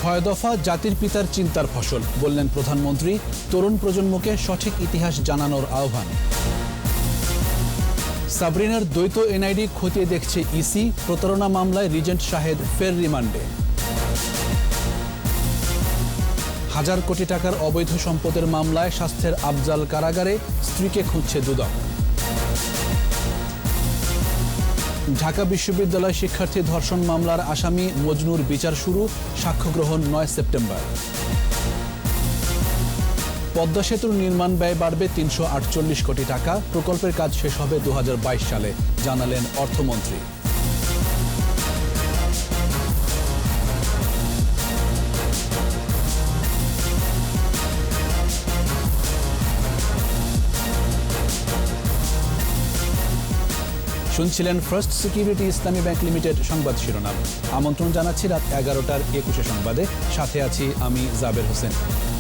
ছয় দফা জাতির পিতার চিন্তার ফসল বললেন প্রধানমন্ত্রী। তরুণ প্রজন্মকে সঠিক ইতিহাস জানানোর আহ্বান। সাবরিনার দ্বৈত এনআইডি খতিয়ে দেখছে ইসি। প্রতারণা মামলায় রিজেন্ট শাহেদ ফের রিমান্ডে। হাজার কোটি টাকার অবৈধ সম্পদের মামলায় স্বাস্থ্যের আফজাল কারাগারে, স্ত্রীকে খুঁজছে দুদক। ঢাকা বিশ্ববিদ্যালয় শিক্ষার্থী ধর্ষণ মামলার আসামি মজনুর বিচার শুরু, সাক্ষ্য গ্রহণ 9 সেপ্টেম্বর। পদ্মা সেতুর নির্মাণ ব্যয় বাড়বে 348 কোটি টাকা। প্রকল্পের কাজ শেষ হবে 2022 সালে, জানালেন অর্থমন্ত্রী। শুনছিলেন ফার্স্ট সিকিউরিটি ইসলামী ব্যাংক লিমিটেড সংবাদ শিরোনাম। আমন্ত্রণ জানাচ্ছি রাত 11টার 21 সংবাদে। সাথে আছি আমি জাবের হোসেন।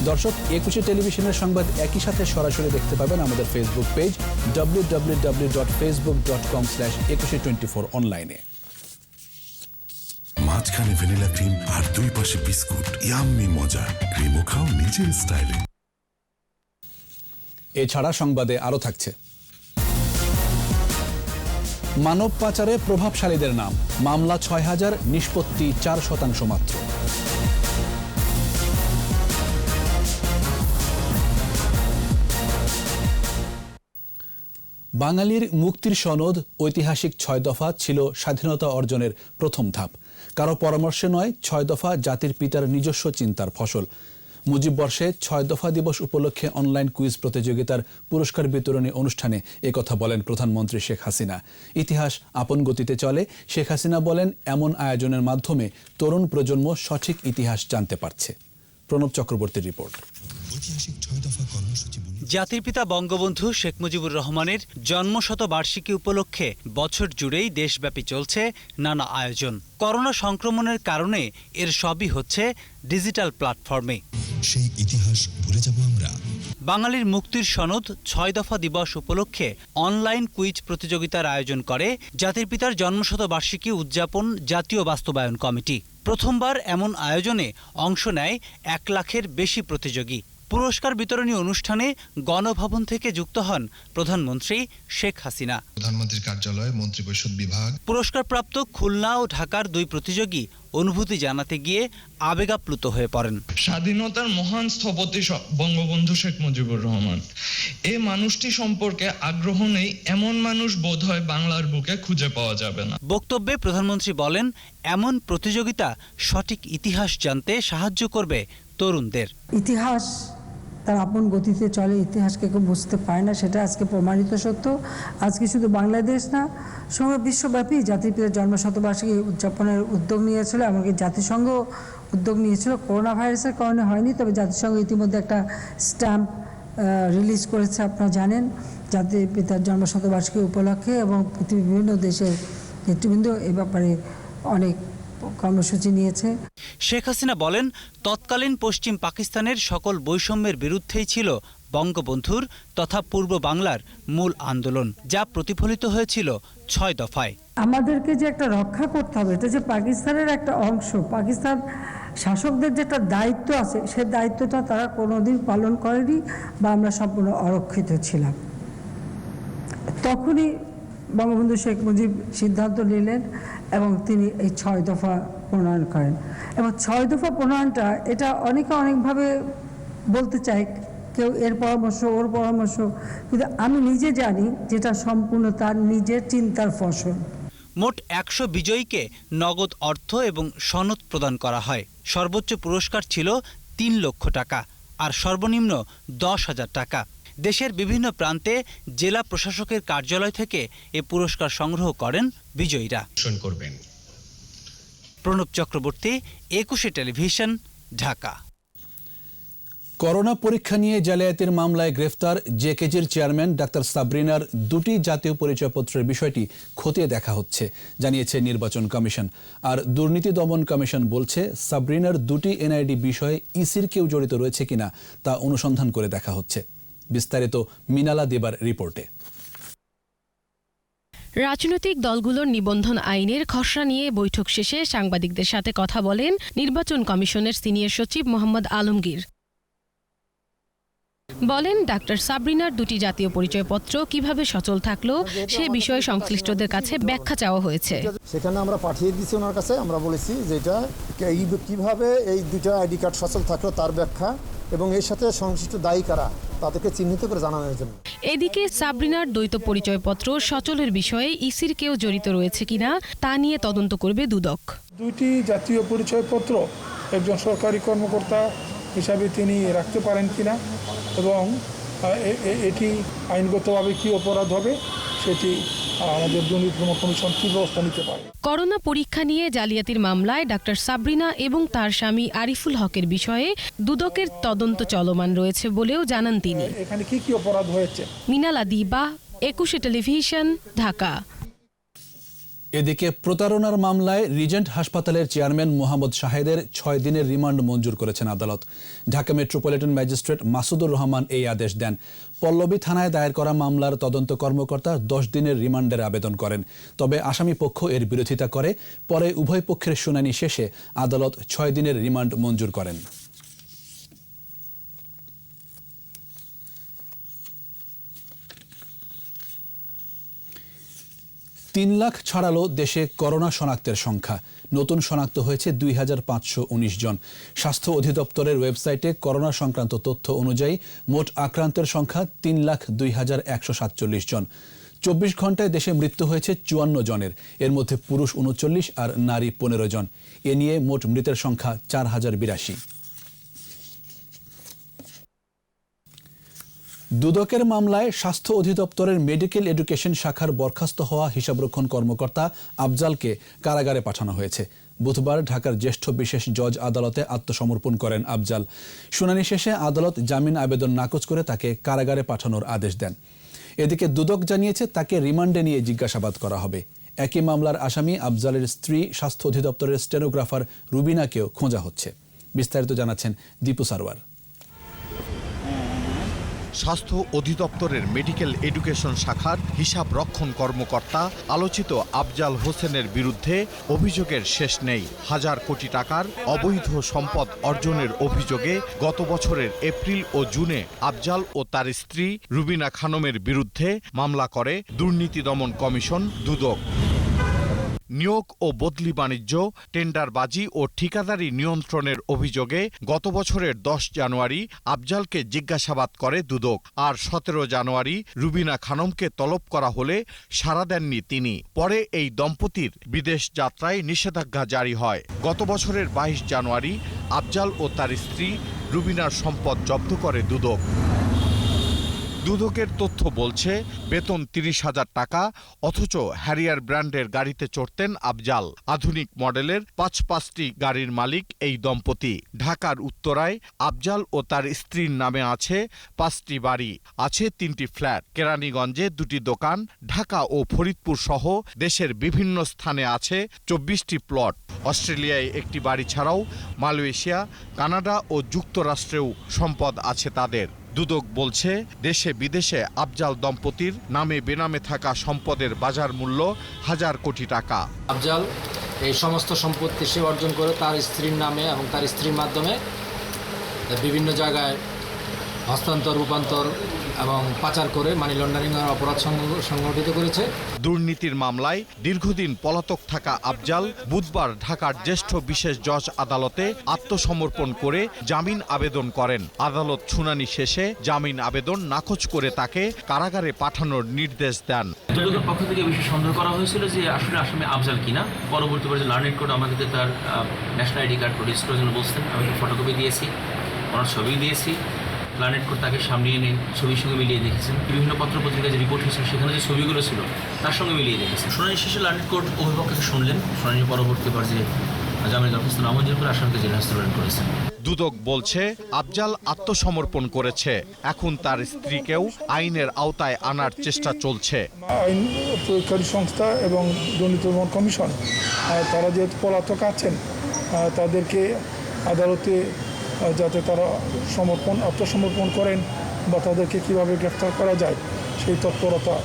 দর্শক, 21 টেলিভিশনের সংবাদ একই সাথে সরাসরি দেখতে পাবেন আমাদের ফেসবুক পেজ www.facebook.com/2124 অনলাইনে। মাঝখানে ভ্যানিলা ক্রিম আর দুই পাশে বিস্কুট, ইয়াম্মি মজা। ক্রিমও খাও নিজের স্টাইলে। এছাড়া সংবাদে আরও থাকছে: মানব পাচারে প্রভাবশালীদের নাম, মামলা 6000, নিষ্পত্তি 4% মাত্র। বাঙালির মুক্তির সনদ ঐতিহাসিক 6 দফা ছিল স্বাধীনতা অর্জনের প্রথম ধাপ। কারো পরামর্শে নয়, 6 দফা জাতির পিতার নিজস্ব চিন্তার ফসল। মুজিব বর্ষে 6 দফা দিবস উপলক্ষে অনলাইন কুইজ প্রতিযোগিতার পুরস্কার বিতরণী অনুষ্ঠানে একথা বলেন প্রধানমন্ত্রী শেখ হাসিনা। ইতিহাস আপন গতিতে চলে, শেখ হাসিনা বলেন, এমন আয়োজনের মাধ্যমে তরুণ প্রজন্ম সঠিক ইতিহাস জানতে পারছে। প্রণব চক্রবর্তীর রিপোর্ট। জাতির পিতা বঙ্গবন্ধু শেখ মুজিবুর রহমানের জন্মশতবার্ষিকী উপলক্ষে বছর জুড়েই দেশব্যাপী চলছে নানা আয়োজন। করোনা সংক্রমণের কারণে এর সবই হচ্ছে ডিজিটাল প্ল্যাটফর্মে। সেই ইতিহাস ভুলে যাব আমরা। বাঙালির মুক্তির সনদ 6 দফা দিবস উপলক্ষে অনলাইন কুইজ প্রতিযোগিতার আয়োজন করে জাতির পিতার জন্মশতবার্ষিকী উদযাপন জাতীয় বাস্তবায়ন কমিটি। প্রথমবার এমন আয়োজনে অংশ নেয় 1 লাখের বেশি প্রতিযোগী। পুরস্কার বিতরণী অনুষ্ঠানে গণভবন থেকে যুক্ত হন প্রধানমন্ত্রী শেখ হাসিনা। প্রধানমন্ত্রীর কার্যালয়, মন্ত্রিপরিষদ বিভাগ। পুরস্কারপ্রাপ্ত খুলনা ও ঢাকার 2 প্রতিযোগী অনুভূতি জানাতে গিয়ে আবেগাপ্লুত হয়ে পড়েন। স্বাধীনতার মহান স্থপতি বঙ্গবন্ধু শেখ মুজিবুর রহমান, এই মানুষটি সম্পর্কে আগ্রহ নেই এমন মানুষ বোধহয় বাংলার বুকে খুঁজে পাওয়া যাবে না। বক্তব্যে প্রধানমন্ত্রী বলেন, এমন প্রতিযোগিতা সঠিক ইতিহাস জানতে সাহায্য করবে তরুণদের। ইতিহাস তার আপন গতিতে চলে, ইতিহাসকে কেউ বুঝতে পারে না, সেটা আজকে প্রমাণিত সত্য। আজকে শুধু বাংলাদেশ না, সমগ্র বিশ্বব্যাপী জাতির পিতার জন্মশতবার্ষিকী উদযাপনের উদ্যোগ নিয়েছিল, এমনকি জাতিসংঘ উদ্যোগ নিয়েছিল। করোনা ভাইরাসের কারণে হয়নি, তবে জাতিসংঘ ইতিমধ্যে একটা স্ট্যাম্প রিলিজ করেছে, আপনারা জানেন, জাতির পিতার জন্মশতবার্ষিকী উপলক্ষে, এবং পৃথিবীর বিভিন্ন দেশের নেতৃবৃন্দ এ ব্যাপারে অনেক কর্মসূচি নিয়েছে। শেখ হাসিনা বলেন, তৎকালীন পশ্চিম পাকিস্তানের সকল বৈষম্যের বিরুদ্ধেই ছিল বঙ্গবন্ধুর তথা পূর্ব বাংলার মূল আন্দোলন, যা প্রতিফলিত হয়েছিল 6 দফায়। আমাদেরকে যে একটা রক্ষা করতে হবে, এটা যে পাকিস্তানের একটা অংশ, পাকিস্তান শাসকদের যেটা দায়িত্ব আছে, সে দায়িত্বটা তারা কোনোদিন পালন করেনি, বা আমরা সম্পূর্ণ অরক্ষিত ছিলাম। তখনই বঙ্গবন্ধু শেখ মুজিব সিদ্ধান্ত নিলেন এবং তিনি এই 6 দফা প্রণয়ন করেন। এবং 6 দফা প্রণয়নটা, এটা অনেকে অনেকভাবে বলতে চায়, কেউ এর পরামর্শ, ওর পরামর্শ, কিন্তু আমি নিজে জানি যেটা সম্পূর্ণ তার নিজের চিন্তার ফসল। মোট 100 বিজয়ীকে নগদ অর্থ এবং সনদ প্রদান করা হয়। সর্বোচ্চ পুরস্কার ছিল 3 লক্ষ টাকা আর সর্বনিম্ন 10,000 টাকা। দেশের বিভিন্ন প্রান্তে জেলা প্রশাসকের কার্যালয় থেকে এ পুরস্কার সংগ্রহ করেন বিজয়ীরা। প্রণব চক্রবর্তী, 21 টেলিভিশন, ঢাকা। করোনা পরীক্ষা নিয়ে জালিয়াতির মামলায় গ্রেফতার জেকেজির চেয়ারম্যান ডাক্তার সাবরিনার 2টি জাতীয় পরিচয়পত্রের বিষয়টি খতিয়ে দেখা হচ্ছে, জানিয়েছে নির্বাচন কমিশন। আর দুর্নীতি দমন কমিশন বলছে, সাবরিনার 2টি এনআইডি বিষয়ে ইসির কেউ জড়িত রয়েছে কিনা তা অনুসন্ধান করে দেখা হচ্ছে। বিস্তারিত মিনালা দেবার রিপোর্টে। রাজনৈতিক দলগুলোর নিবন্ধন আইনের খসড়া নিয়ে বৈঠক শেষে সাংবাদিকদের সাথে কথা বলেন নির্বাচন কমিশনের সিনিয়র সচিব মোহাম্মদ আলমগীর। বলেন, ডাক্তার সাবরিনার দুটি জাতীয় পরিচয়পত্র কিভাবে সচল থাকলো সে বিষয়ে সংশ্লিষ্টদের কাছে ব্যাখ্যা চাওয়া হয়েছে। সেখানে আমরা পাঠিয়ে দিয়েছি ওনার কাছে, আমরা বলেছি যে এটা কিভাবে এই দুটো আইডি কার্ড সচল থাকলো তার ব্যাখ্যা এবং এর সাথে সংশ্লিষ্ট দায়ী কারা তাদেরকে চিহ্নিত করে জানানোর জন্য। এদিকে সাবরিনার দ্বৈত পরিচয়পত্র সচলের বিষয়ে ইসির কেউ জড়িত রয়েছে কিনা তা নিয়ে তদন্ত করবে দুদক। দুইটি জাতীয় পরিচয়পত্র একজন সরকারি কর্মকর্তা হিসাবে তিনি রাখতে পারেন কিনা এবং এটি আইনগতভাবে কি অপরাধ হবে সেটি আমাদের দুর্নীতি দমন কমিশন কি ব্যবস্থা নিতে পারে। করোনা পরীক্ষা নিয়ে জালিয়াতির মামলায় ডাক্তার সাবরিনা এবং তার স্বামী আরিফুল হকের বিষয়ে দুদকের তদন্ত চলমান রয়েছে বলেও জানান তিনি। এখানে কি কি অপরাধ হয়েছে। মিনালা দিবা, 21 টেলিভিশন, ঢাকা। এদিকে প্রতারণার মামলায় রিজেন্ট হাসপাতালের চেয়ারম্যান মোহাম্মদ শাহেদের 6 দিনের রিমান্ড মঞ্জুর করেছেন আদালত। ঢাকা মেট্রোপলিটন ম্যাজিস্ট্রেট মাসুদুর রহমান এই আদেশ দেন। পল্লবী থানায় দায়ের করা মামলার তদন্ত কর্মকর্তা 10 দিনের রিমান্ডের আবেদন করেন, তবে আসামি পক্ষ এর বিরোধিতা করে। পরে উভয় পক্ষের শুনানি শেষে আদালত 6 দিনের রিমান্ড মঞ্জুর করেন। তিন লাখ ছাড়ালো দেশে করোনা শনাক্তের সংখ্যা। নতুন শনাক্ত হয়েছে 2519 জন। স্বাস্থ্য অধিদপ্তরের ওয়েবসাইটে করোনা সংক্রান্ত তথ্য অনুযায়ী মোট আক্রান্তের সংখ্যা 3,02,147 জন। 24 ঘন্টায় দেশে মৃত্যু হয়েছে 54 জনের, এর মধ্যে পুরুষ 39 আর নারী 15 জন। এ নিয়ে মোট মৃতের সংখ্যা 4082। দুদকের মামলায় স্বাস্থ্য অধিদপ্তরের মেডিকেল এডুকেশন শাখার বরখাস্ত হওয়া হিসাবরক্ষণ কর্মকর্তা আফজালকে কারাগারে পাঠানো হয়েছে। বুধবার ঢাকার জ্যেষ্ঠ বিশেষ জজ আদালতে আত্মসমর্পণ করেন আফজাল। শুনানি শেষে আদালত জামিন আবেদন নাকচ করে তাকে কারাগারে পাঠানোর আদেশ দেন। এদিকে দুদক জানিয়েছে তাকে রিমান্ডে নিয়ে জিজ্ঞাসাবাদ করা হবে। একই মামলার আসামি আফজালের স্ত্রী স্বাস্থ্য অধিদপ্তরের স্টেনোগ্রাফার রুবিনাকেও খোঁজা হচ্ছে। বিস্তারিত জানাচ্ছেন দীপু সারওয়ার। স্বাস্থ্য অধিদপ্তরের মেডিকেল এডুকেশন শাখার হিসাব রক্ষণ কর্মকর্তা আলোচিত আফজাল হোসেনের বিরুদ্ধে অভিযোগের শেষ নেই। হাজার কোটি টাকার অবৈধ সম্পদ অর্জনের অভিযোগে গত বছরের এপ্রিল ও জুনে আফজাল ও তার স্ত্রী রুবিনা খানমের বিরুদ্ধে মামলা করে দুর্নীতি দমন কমিশন দুদক। নিয়োগ ও বদলি বাণিজ্য, টেন্ডারবাজি ও ঠিকাদারি নিয়ন্ত্রণের অভিযোগে গত বছরের 10 জানুয়ারি আফজালকে জিজ্ঞাসাবাদ করে দুদক। আর 17 জানুয়ারি রুবিনা খানমকে তলব করা হলে সাড়া দেননি তিনি। পরে এই দম্পতির বিদেশ যাত্রায় নিষেধাজ্ঞা জারি হয়। গত বছরের 22 জানুয়ারি আফজাল ও তার স্ত্রী রুবিনার সম্পদ জব্দ করে দুদক। দুদকের তথ্য বলছে বেতন 30,000 টাকা, অথচ হ্যারিয়ার ব্র্যান্ডের গাড়িতে চড়তেন আফজাল। আধুনিক মডেলের 5টি গাড়ির মালিক এই দম্পতি। ঢাকার উত্তরায় আফজাল ও তার স্ত্রীর নামে আছে 5টি বাড়ি, আছে 3টি ফ্ল্যাট, কেরানীগঞ্জে 2টি দোকান, ঢাকা ও ফরিদপুর সহ দেশের বিভিন্ন স্থানে আছে 24টি প্লট। অস্ট্রেলিয়ায় একটি বাড়ি ছাড়াও মালয়েশিয়া, কানাডা ও যুক্তরাষ্ট্রেও সম্পদ আছে তাদের। দুদক বলছে দেশে বিদেশে আফজাল দম্পতির নামে বেনামে থাকা সম্পদের বাজার মূল্য হাজার কোটি টাকা। আফজাল এই সমস্ত সম্পত্তি সে অর্জন করে তার স্ত্রীর নামে এবং তার স্ত্রীর মাধ্যমে বিভিন্ন জায়গায় হস্তান্তর, রূপান্তর এবং পাচার করে মানি লন্ডারিংয়ের অপরাধ সংগঠিত করেছে। দুর্নীতির মামলায় দীর্ঘদিন পলাতক থাকা আফজাল বুধবার ঢাকার জ্যেষ্ঠ বিশেষ জজ আদালতে আত্মসমর্পণ করে জামিন আবেদন করেন। আদালত শুনানি শেষে জামিন আবেদন নাকচ করে তাকে কারাগারে পাঠানোর নির্দেশ দেন। দুদকের পক্ষ থেকে বিশেষ সন্দেহ করা হয়েছিল যে আসলে আসামি আফজাল কিনা। পরবর্তী পর্যায়ে লার্নেড কোর্ট আমাদেরকে তার ন্যাশনাল আইডি কার্ড প্রডিউস করার জন্য বলছেন। আমি ফটোকপি দিয়েছি, ওনার ছবি দিয়েছি। লার্নেড কোর্ট তাকে সামনে এনে ছবির সঙ্গে মিলিয়ে দেখেছেন। বিভিন্ন পত্রপত্রিকায় যে রিপোর্ট হয়েছিল সেখানে যে ছবিগুলো ছিল তার সঙ্গে মিলিয়ে দেখেছেন। শুনানি শেষে লার্নেড কোর্ট অভিভাবককে শুনলেন। শুনানির পরবর্তী পর্যায়ে জামিনের দরখাস্ত নামঞ্জুর করে আসামিকে জেলে হস্তান্তর করেছেন। দুদক বলছে আফজাল আত্মসমর্পণ করেছে, এখন তার স্ত্রীকেও আইনের আওতায় আনার চেষ্টা চলছে। আইন প্রয়োগকারী সংস্থা এবং দুর্নীতি দমন কমিশন তারা যেহেতু পলাতক আছেন তাদেরকে আদালতে যাতে তারা আত্মসমর্পণ করেন বা তাদেরকে কীভাবে গ্রেফতার করা যায় সেই তৎপরতা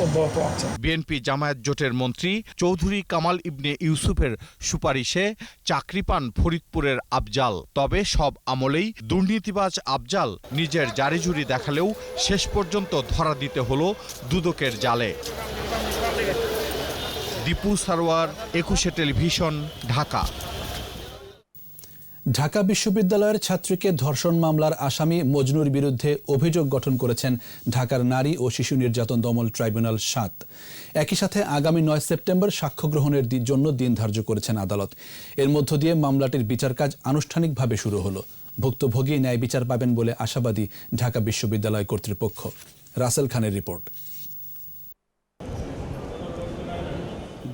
অব্যাহত আছে। বিএনপি জামায়াত জোটের মন্ত্রী চৌধুরী কামাল ইবনে ইউসুফের সুপারিশে চাকরি পান ফরিদপুরের আফজাল। তবে সব আমলেই দুর্নীতিবাজ আফজাল নিজের জারিজুরি দেখালেও শেষ পর্যন্ত ধরা দিতে হলো দুদকের জালে। দীপু সারোয়ার, 21 টেলিভিশন, ঢাকা। ঢাকা বিশ্ববিদ্যালয়ের ছাত্রীকে ধর্ষণ মামলার আসামি মজনুর বিরুদ্ধে অভিযোগ গঠন করেছেন ঢাকার নারী ও শিশু নির্যাতন দমন ট্রাইব্যুনাল ৭। একই সাথে আগামী ৯ সেপ্টেম্বর সাক্ষ্য গ্রহণের জন্য দিন ধার্য করেছেন আদালত। এর মধ্য দিয়ে মামলাটির বিচার কাজ আনুষ্ঠানিকভাবে শুরু হলো। ভুক্তভোগী ন্যায় বিচার পাবেন বলে আশাবাদী ঢাকা বিশ্ববিদ্যালয় কর্তৃপক্ষ। রাসেল খানের রিপোর্ট।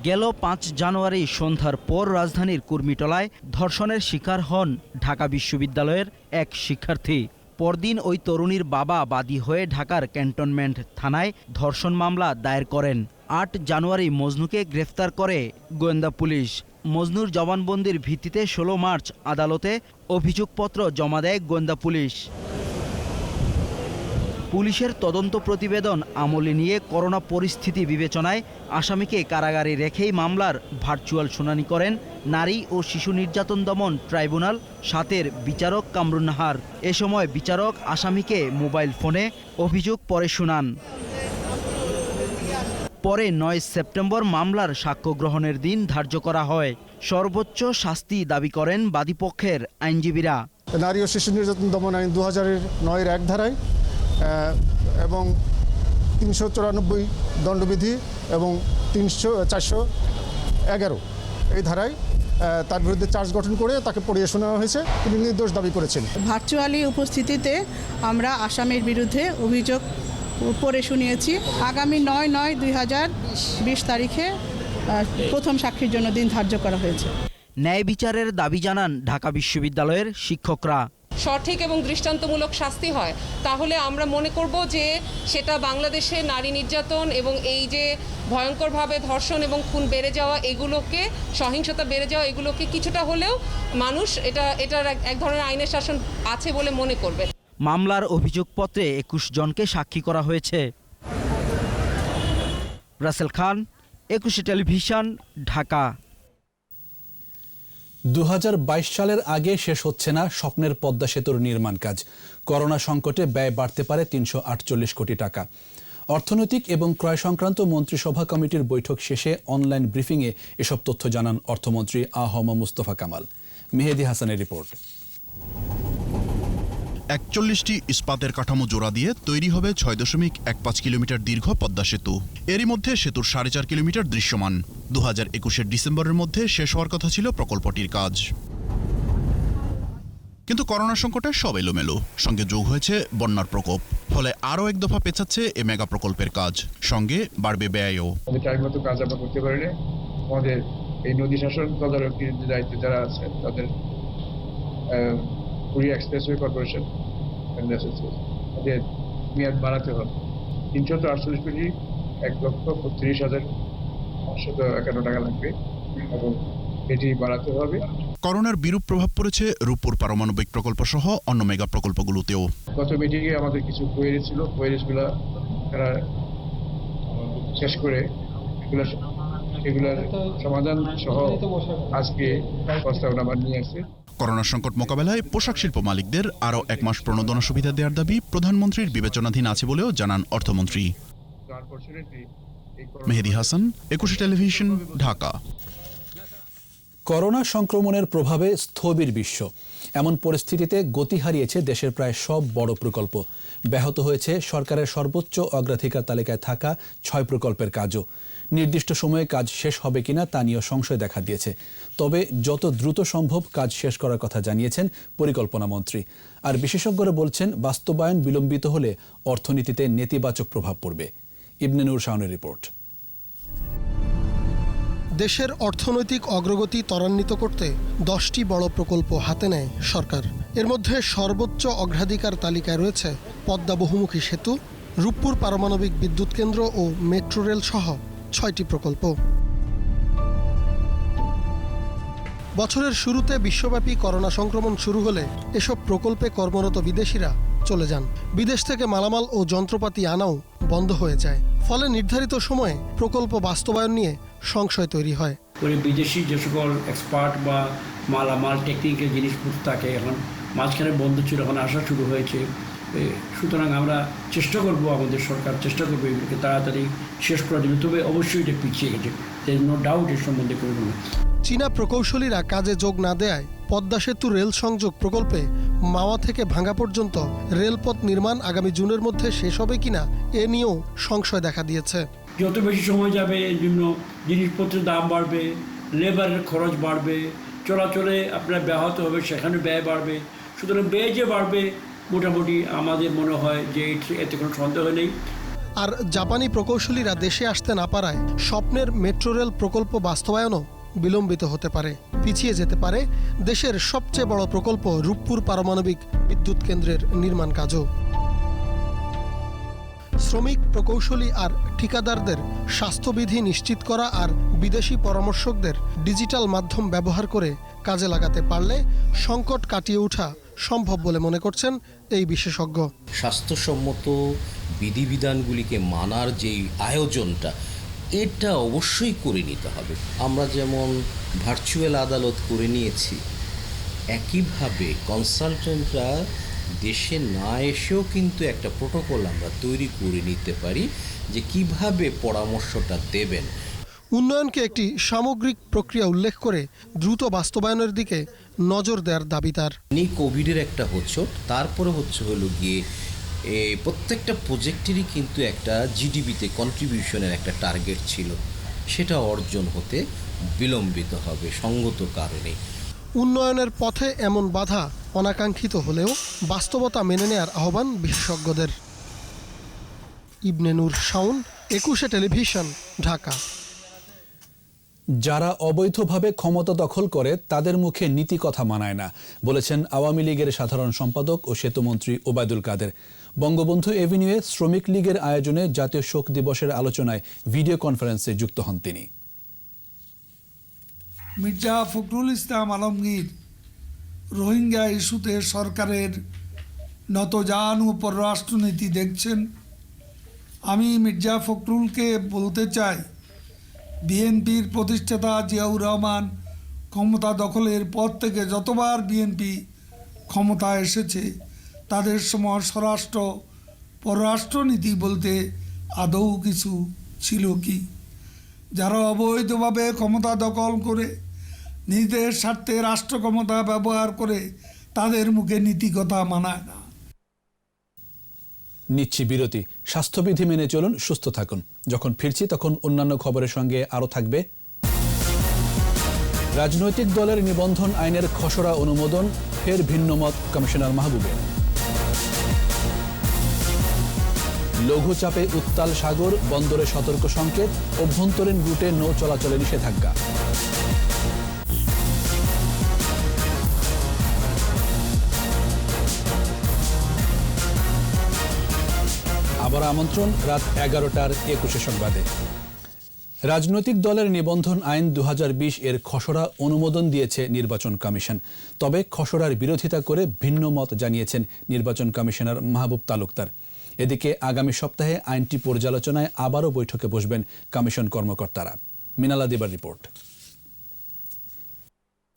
গেল ৫ জানুয়ারি সন্ধ্যার পর রাজধানীর কুর্মিটলায় ধর্ষণের শিকার হন ঢাকা বিশ্ববিদ্যালয়ের এক শিক্ষার্থী। পরদিন ওই তরুণীর বাবা বাদী হয়ে ঢাকার ক্যান্টনমেন্ট থানায় ধর্ষণ মামলা দায়ের করেন। ৮ জানুয়ারি মজনুকে গ্রেফতার করে গোয়েন্দা পুলিশ। মজনুর জবানবন্দির ভিত্তিতে ১৬ মার্চ আদালতে অভিযোগপত্র জমা দেয় গোয়েন্দা পুলিশ। পুলিশের তদন্ত প্রতিবেদন আমলে নিয়ে করোনা পরিস্থিতি বিবেচনায় আসামিকে কারাগারে রেখেই মামলার ভার্চুয়াল শুনানি করেন নারী ও শিশু নির্যাতন দমন ট্রাইব্যুনাল ৭-এর বিচারক কামরুন নাহার। এ সময় বিচারক আসামিকে মোবাইল ফোনে অভিযোগ পড়ে শোনান। পরে ৯ সেপ্টেম্বর মামলার সাক্ষ্য গ্রহণের দিন ধার্য করা হয়। সর্বোচ্চ শাস্তি দাবি করেন বাদীপক্ষের আইনজীবীরা। নারী ও শিশু নির্যাতন দমন আইন ২০০৯-এর ১ ধারায় এবং ৩৯৪ দণ্ডবিধি এবং 411 এই ধারায় তার বিরুদ্ধে চার্জ গঠন করে তাকে পড়িয়ে শোনানো হয়েছে। তিনি নির্দোষ দাবি করেছেন। ভার্চুয়ালি উপস্থিতিতে আমরা আসামির বিরুদ্ধে অভিযোগ পড়ে শুনিয়েছি। আগামী ৯/৯/২০২০ তারিখে প্রথম সাক্ষীর জন্য দিন ধার্য করা হয়েছে। ন্যায় বিচারের দাবি জানান ঢাকা বিশ্ববিদ্যালয়ের শিক্ষকরা। সঠিক এবং দৃষ্টান্তমূলক শাস্তি হয় তাহলে আমরা মনে করব যে সেটা বাংলাদেশে নারী নির্যাতন এবং এই যে ভয়ঙ্করভাবে ধর্ষণ এবং খুন বেড়ে যাওয়া, এগুলোকে সহিংসতা বেড়ে যাওয়া, এগুলোকে কিছুটা হলেও মানুষ এটার এক ধরনের আইনের শাসন আছে বলে মনে করবে। মামলার অভিযোগপত্রে ২১ জনকে সাক্ষী করা হয়েছে। রাসেল খান, ২১ টেলিভিশন, ঢাকা। ২০২২ সালের আগে শেষ হচ্ছে না স্বপ্নের পদ্মা সেতুর নির্মাণ কাজ। করোনা সংকটে ব্যয় বাড়তে পারে ৩৪৮ কোটি টাকা। অর্থনৈতিক এবং ক্রয় সংক্রান্ত মন্ত্রিসভা কমিটির বৈঠক শেষে অনলাইন ব্রিফিংয়ে এসব তথ্য জানান অর্থমন্ত্রী আ.হ.ম মুস্তফা কামাল। মেহেদী হাসানের রিপোর্ট। ৪১টি ইস্পাতের কাঠামো জোড়া দিয়ে তৈরি হবে ৬.১৫ কিলোমিটার দীর্ঘ পদ্মা সেতু। এরই মধ্যে সেতুর ৪.৫ কিলোমিটার দৃশ্যমান। ২০২১-এর ডিসেম্বরের মধ্যে শেষ হওয়ার কথা ছিল প্রকল্পটির কাজ, কিন্তু করোনা সংকটে সব এলোমেলো, সঙ্গে যোগ হয়েছে বন্যার প্রকোপ। ফলে আরও এক দফা পেছাচ্ছে এ মেগা প্রকল্পের কাজ, সঙ্গে বাড়বে ব্যয়ও। টাইমমতো কাজ আমরা করতে পারিনি। আমাদের এই নদী শাসন তদারকির দায়িত্বে যারা আছে তাদের কোরিয়া এক্সপ্রেসওয়ে কর্পোরেশন তাদের মেয়াদ বাড়াতে হবে। ৩৪৮ কোটি ১,৩৫,৫৫১ টাকা লাগবে এবং এটি বাড়াতে হবে। করোনার বিরূপ প্রভাব পড়েছে রূপপুর পারমাণবিক প্রকল্প সহ অন্য মেগা প্রকল্পগুলোতেও। গত মিটিংয়ে আমাদের কিছু কোয়েরি ছিল, কোয়েরিজগুলো তারা শেষ করে এগুলার সমাধান সহ আজকে প্রস্তাবনা আবার নিয়ে আসছে। করোনা সংকট মোকাবেলায় পোশাক শিল্প মালিকদের আরও ১ মাস প্রণোদনা সুবিধা দেওয়ার দাবি প্রধানমন্ত্রীর বিবেচনাধীন আছে বলেও জানান অর্থমন্ত্রী। মেহেদী হাসান, ২১ টেলিভিশন, ঢাকা। করোনা সংক্রমণের প্রভাবে স্থবির বিশ্ব। এমন পরিস্থিতিতে গতি হারিয়েছে দেশের প্রায় সব বড় প্রকল্প। ব্যাহত হয়েছে সরকারের সর্বোচ্চ অগ্রাধিকার তালিকায় থাকা ৬ প্রকল্পের কাজও। নির্দিষ্ট সময়ে কাজ শেষ হবে কিনা তা নিয়ে সংশয় দেখা দিয়েছে। তবে যত দ্রুত সম্ভব কাজ শেষ করার কথা জানিয়েছেন পরিকল্পনা মন্ত্রী। আর বিশেষজ্ঞরা বলছেন বাস্তবায়ন বিলম্বিত হলে অর্থনীতিতে নেতিবাচক প্রভাব পড়বে। ইবনে নূর শাওনের রিপোর্ট। দেশের অর্থনৈতিক অগ্রগতি ত্বরান্বিত করতে 10টি বড় প্রকল্প হাতে নেয় সরকার। এর মধ্যে সর্বোচ্চ অগ্রাধিকার তালিকায় রয়েছে পদ্মা বহুমুখী সেতু, রূপপুর পারমাণবিক বিদ্যুৎ কেন্দ্র ও মেট্রো রেল সহ 6টি প্রকল্প। বছরের শুরুতে বিশ্বব্যাপী করোনা সংক্রমণ শুরু হলে এসব প্রকল্পে কর্মরত বিদেশিরা চলে যান। বিদেশ থেকে মালামাল ও যন্ত্রপাতি আনাও বন্ধ হয়ে যায়। ফলে নির্ধারিত সময়ে প্রকল্প বাস্তবায়ন নিয়ে সংশয় তৈরি হয়। বিদেশি যে সকল এক্সপার্ট বা মালামাল টেকনিক্যাল জিনিসপত্র থাকে এখন মাঝখানে বন্ধ ছিল, এখন আসা শুরু হয়েছে। সুতরাং আমরা চেষ্টা করব, আমাদের সরকার চেষ্টা করবে এগুলোকে তাড়াতাড়ি শেষ করার জন্য। তবে অবশ্যই এটা পিছিয়ে গেছে, নো ডাউট এর সম্বন্ধে করব না। চীনা প্রকৌশলীরা কাজে যোগ না দেয়ায় পদ্মা সেতু রেল সংযোগ প্রকল্পে মাওয়া থেকে ভাঙ্গা পর্যন্ত রেলপথ নির্মাণ আগামী জুনের মধ্যে শেষ হবে কিনা এ নিয়েও সংশয় দেখা দিয়েছে। যত বেশি সময় যাবে এর জন্য জিনিসপত্রের দাম বাড়বে, লেবারের খরচ বাড়বে, চলাচলে আপনার ব্যাহত হবে, সেখানে ব্যয় বাড়বে। সুতরাং ব্যয় যে বাড়বে মোটামুটি আমাদের মনে হয় যে এতে কোনো সন্দেহ নেই। আর জাপানি প্রকৌশলীরা দেশে আসতে না পারায় স্বপ্নের মেট্রো রেল প্রকল্প বাস্তবায়নও বিলম্বিত হতে পারে, পিছিয়ে যেতে পারে দেশের সবচেয়ে বড় প্রকল্প রূপপুর পারমাণবিক বিদ্যুৎ কেন্দ্রের নির্মাণ কাজও। শ্রমিক, প্রকৌশলী আর ঠিকাদারদের স্বাস্থ্যবিধি নিশ্চিত করা আর বিদেশি পরামর্শকদের ডিজিটাল মাধ্যম ব্যবহার করে কাজে লাগাতে পারলে সংকট কাটিয়ে ওঠা সম্ভব বলে মনে করছেন এই বিশেষজ্ঞ। স্বাস্থ্যসম্মত বিধিবিধানগুলিকে মানার যেই আয়োজনটা, এটা অবশ্যই করে নিতে হবে। আমরা যেমন ভার্চুয়াল আদালত করে নিয়েছি, একইভাবে কনসালটেন্টরা দেশে না এসেও কিন্তু একটা প্রোটোকল আমরা তৈরি করে নিতে পারি যে কিভাবে পরামর্শটা দেবেন। উন্নয়নকে একটি সামগ্রিক প্রক্রিয়া উল্লেখ করে দ্রুত বাস্তবায়নের দিকে নজর দেওয়ার দাবি তার। কোভিডের একটা হোঁচট, তারপরে হলো গিয়ে প্রত্যেকটা প্রজেক্টেরই কিন্তু একটা জিডিপিতে কন্ট্রিবিউশনের একটা টার্গেট ছিল, সেটা অর্জন হতে বিলম্বিত হবে সঙ্গত কারণে। উন্নয়নের পথে এমন বাধা অনাকাঙ্ক্ষিত হলেও বাস্তবতা মেনে নেয়ার আহ্বান বিশেষজ্ঞদের। ইবনে নূর শাওন, 21 টেলিভিশন, ঢাকা। যারা অবৈধভাবে ক্ষমতা দখল করে তাদের মুখে নীতি কথা মানায় না, বলেছেন আওয়ামী লীগের সাধারণ সম্পাদক ও সেতুমন্ত্রী ওবায়দুল কাদের। বঙ্গবন্ধু এভিনিউয়ে শ্রমিক লীগের আয়োজনে জাতীয় শোক দিবসের আলোচনায় ভিডিও কনফারেন্সে যুক্ত হন তিনি। মির্জা ফখরুল ইসলাম আলমগীর রোহিঙ্গা ইস্যুতে সরকারের নতজানু পররাষ্ট্রনীতি দেখছেন। আমি মির্জা ফখরুলকে বলতে চাই, বিএনপির প্রতিষ্ঠাতা জিয়াউর রহমান ক্ষমতা দখলের পর থেকে যতবার বিএনপি ক্ষমতা এসেছে তাদের সময় স্বরাষ্ট্র পররাষ্ট্রনীতি বলতে আদৌ কিছু ছিল কি? যারা অবৈধভাবে ক্ষমতা দখল করে নিজেদের স্বার্থে রাষ্ট্র ক্ষমতা ব্যবহার করে তাদের মুখে নীতি কথা মানায় না। নিচ্ছি বিরতি। স্বাস্থ্যবিধি মেনে চলুন, সুস্থ থাকুন। যখন ফিরছি তখন অন্যান্য খবরের সঙ্গে আরও থাকবে রাজনৈতিক দলের নিবন্ধন আইনের খসড়া অনুমোদন, ফের ভিন্নমত কমিশনার মাহবুবের। লঘুচাপে উত্তাল সাগর, বন্দরে সতর্ক সংকেত, অভ্যন্তরীণ রুটে নৌ চলাচলে নিষেধাজ্ঞা। আবার আমন্ত্রণ রাত 11টার 21 সংবাদে। রাজনৈতিক দলের নিবন্ধন আইন 2020 এর খসড়া অনুমোদন দিয়েছে নির্বাচন কমিশন। তবে খসড়ার বিরোধিতা করে ভিন্ন মত জানিয়েছেন নির্বাচন কমিশনার মাহবুব তালুকদার। এদিকে আগামী সপ্তাহে আইনটি পর্যালোচনায় আবারও বৈঠকে বসবেন কমিশন কর্মকর্তারা। মিনালা দেবার রিপোর্ট।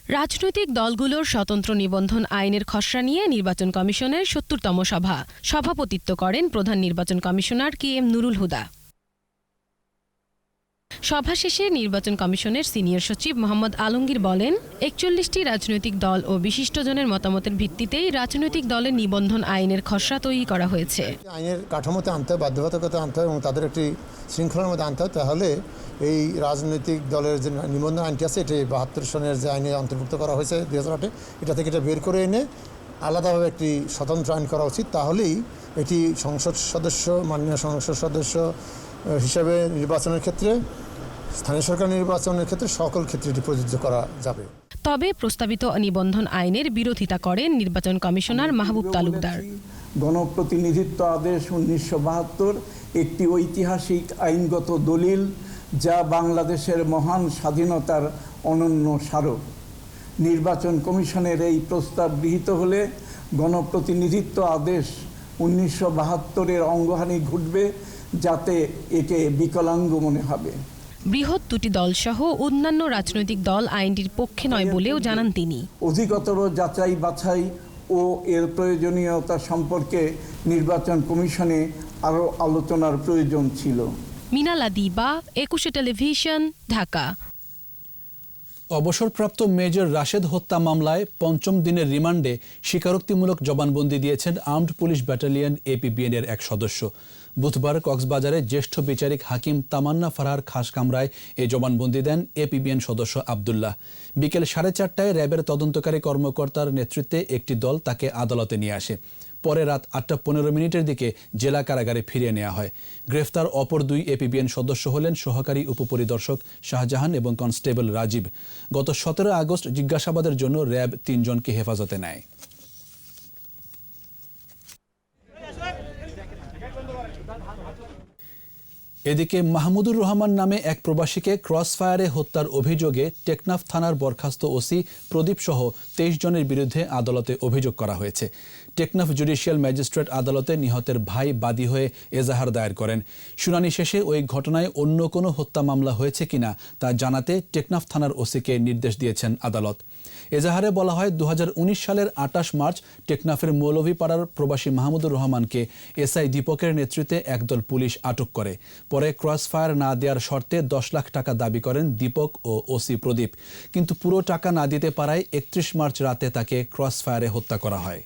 রাজনৈতিক দলগুলোর স্বতন্ত্র নিবন্ধন আইনের খসড়া নিয়ে নির্বাচন কমিশনের ৭০তম সভা সভাপতিত্ব করেন প্রধান নির্বাচন কমিশনার KM নুরুল হুদা। সভা শেষে নির্বাচন কমিশনের সিনিয়র সচিব মোহাম্মদ আলমগীর বলেন, 41টি রাজনৈতিক দল ও বিশিষ্টজনের মতামতের ভিত্তিতেই রাজনৈতিক দলের নিবন্ধন আইনের খসড়া তৈরি করা হয়েছে। আইনের কাঠামোতে আনতে হবে, বাধ্যবাধকতা আনতে হবে এবং তাদের একটি শৃঙ্খলার মধ্যে আনতে হবে। তাহলে এই রাজনৈতিক দলের যে নিবন্ধন আইনটি আছে, এটি 72 সনের যে আইনে অন্তর্ভুক্ত করা হয়েছে 2008-এ, এটা থেকে এটা বের করে এনে আলাদাভাবে একটি স্বতন্ত্র আইন করা উচিত। তাহলেই এটি সংসদ সদস্য, মাননীয় সংসদ সদস্য হিসাবে নির্বাচনের ক্ষেত্রে, স্থানীয় সরকার নির্বাচনের ক্ষেত্রে সকল ক্ষেত্রে এটি প্রযোজ্য করা যাবে। তবে প্রস্তাবিত নিবন্ধন আইনের বিরোধিতা করেন নির্বাচন কমিশনার মাহবুব তালুকদার। গণপ্রতিনিধিত্ব আদেশ 1972 একটি ঐতিহাসিক আইনগত দলিল, যা বাংলাদেশের মহান স্বাধীনতার অনন্য স্মারক। নির্বাচন কমিশনের এই প্রস্তাব গৃহীত হলে গণপ্রতিনিধিত্ব আদেশ 1972-এর অঙ্গহানি ঘটবে, যাতে একে বিকলাঙ্গ মনে হবে। বৃহৎ দুটি দলসহ অন্যান্য রাজনৈতিক দল আইনটির পক্ষে নয় বলেও জানান তিনি। অধিকতর যাচাই বাছাই ও এর প্রয়োজনীয়তা সম্পর্কে নির্বাচন কমিশনে আরও আলোচনার প্রয়োজন ছিল। মিনালা দিবা, 21 টেলিভিশন, ঢাকা। অবসরপ্রাপ্ত মেজর রাশেদ হত্যা মামলায় ৫ম দিনের রিমান্ডে স্বীকারোক্তিমূলক জবানবন্দি দিয়েছেন আর্মড পুলিশ ব্যাটালিয়ন APBN এর এক সদস্য। বুধবার কক্সবাজারে জ্যেষ্ঠ বিচারিক হাকিম তামান্না ফারহার খাস কামরায় এই জবানবন্দি দেন APBN সদস্য আবদুল্লাহ। বিকেল 4:30টায় র্যাবের তদন্তকারী কর্মকর্তার নেতৃত্বে একটি দল তাকে আদালতে নিয়ে আসে। পরে রাত 8:15 দিকে জেলা কারাগারে ফিরিয়ে নেওয়া হয়। গ্রেফতার অপর 2 APBN সদস্য হলেন সহকারী উপপরিদর্শক শাহজাহান এবং কনস্টেবল রাজীব। গত 17 আগস্ট জিজ্ঞাসাবাদের জন্য র্যাব 3 জনকে হেফাজতে নেয়। এদিকে মাহমুদুর রহমান নামে এক প্রবাসীকে ক্রসফায়ারে হত্যার অভিযোগে টেকনাফ থানার বরখাস্ত ওসি প্রদীপ সহ 23 জনের বিরুদ্ধে আদালতে অভিযোগ করা হয়েছে। টেকনাফ জুডিশিয়াল ম্যাজিস্ট্রেট আদালতে নিহতের ভাই বাদী হয়ে এজাহার দায়ের করেন। শুনানি শেষে ওই ঘটনায় অন্য কোনো হত্যা মামলা হয়েছে কিনা তা জানাতে টেকনাফ থানার ওসিকে নির্দেশ দিয়েছেন আদালত। এজাহারে বলা হয় 2019 সালের 28 মার্চ টেকনাফের মৌলভীপাড়ার প্রবাসী মাহমুদুর রহমানকে এসআই দীপকের নেতৃত্বে একদল পুলিশ আটক করে। পরে ক্রসফায়ার না দেওয়ার শর্তে 10 লাখ টাকা দাবি করেন দীপক ও ওসি প্রদীপ, কিন্তু পুরো টাকা না দিতে পারায় 31 মার্চ রাতে তাকে ক্রসফায়ারে হত্যা করা হয়।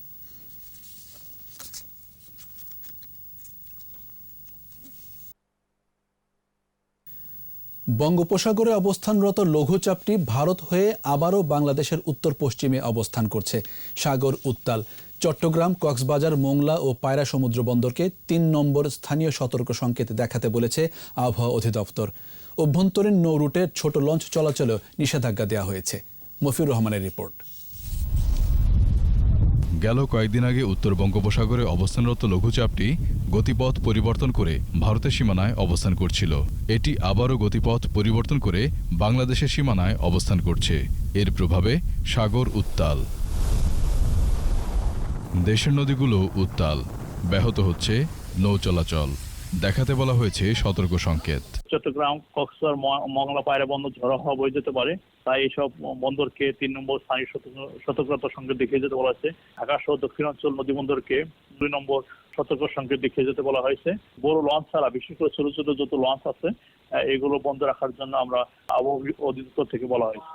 বঙ্গোপসাগরে অবস্থানরত লঘুচাপটি ভারত হয়ে আবারও বাংলাদেশের উত্তর পশ্চিমে অবস্থান করছে। সাগর উত্তাল। চট্টগ্রাম, কক্সবাজার, মোংলা ও পায়রা সমুদ্র বন্দরকে 3 নম্বর স্থানীয় সতর্ক সংকেত দেখাতে বলেছে আবহাওয়া অধিদপ্তর। অভ্যন্তরীণ নৌ রুটে ছোট লঞ্চ চলাচলেও নিষেধাজ্ঞা দেওয়া হয়েছে। মফিউর রহমানের রিপোর্ট। গেল কয়েকদিন আগে উত্তর বঙ্গোপসাগরে অবস্থানরত লঘুচাপটি গতিপথ পরিবর্তন করে ভারতের সীমানায় অবস্থান করছিল। এটি আবারও গতিপথ পরিবর্তন করে বাংলাদেশের সীমানায় অবস্থান করছে। এর প্রভাবে সাগর উত্তাল। দেশের নদীগুলো উত্তাল। ব্যাহত হচ্ছে নৌ চলাচল। দেখাতে বলা হয়েছে সতর্ক সংকেত। চট্টগ্রাম, কক্সবাজার, মংলা, পায়রা বন্দর ঝড়ো হওয়া বয়ে যেতে পারে, তাই এইসব বন্দরকে 3 নম্বর স্থানীয় সতর্কতা সংকেত দেখিয়ে যেতে বলা হয়েছে। ঢাকা সহ দক্ষিণাঞ্চল নদী বন্দরকে 2 নম্বর সতর্ক সংকেত দেখিয়ে যেতে বলা হয়েছে। বড় লঞ্চ ছাড়া বিশেষ করে ছোট ছোট যত লঞ্চ আছে এগুলো বন্ধ রাখার জন্য আমরা আবহাওয়া অধিদপ্তর থেকে বলা হয়েছে।